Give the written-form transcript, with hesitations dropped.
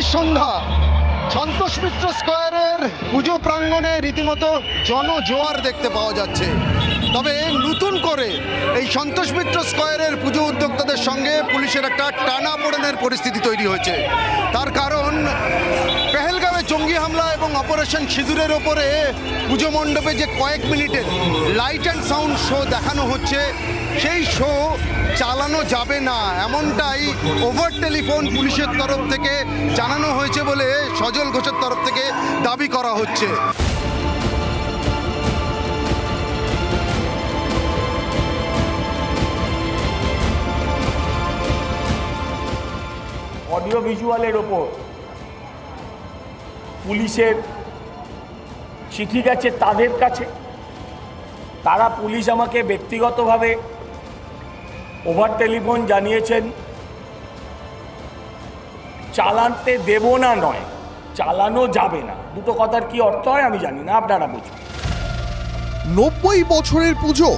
পঞ্চমীর সন্ধ্যা সন্তোষ মিত্র স্কোয়ারের পুজো প্রাঙ্গণে রীতিমতো জনজোয়ার দেখতে পাওয়া যাচ্ছে। তবে নতুন করে এই সন্তোষ মিত্র স্কোয়ারের পুজো উদ্যোক্তাদের সঙ্গে পুলিশের একটা টানাপোড়েনের পরিস্থিতি তৈরি হয়েছে। তার কারণ পেহেলগাঁওয়ে জঙ্গি হামলা এবং অপারেশন সিঁদুরের ওপরে পুজো মণ্ডপে যে কয়েক মিনিটের লাইট অ্যান্ড সাউন্ড শো দেখানো হচ্ছে, সেই শো চালানো যাবে না, এমনটাই ওভার টেলিফোন পুলিশের তরফ থেকে জানানো হয়েছে বলে সজল ঘোষের তরফ থেকে দাবি করা হচ্ছে। অডিও ভিজুয়ালের ওপর পুলিশের চিঠি গেছে তাদের কাছে, তারা পুলিশ আমাকে ব্যক্তিগতভাবে ওভার টেলিফোন জানিয়েছেন চালাতে দেব না, নয় চালানো যাবে না। দুটো কথার কি অর্থ হয় আমি জানি না, আপনারা বুঝুন। 90 বছরের পুজো।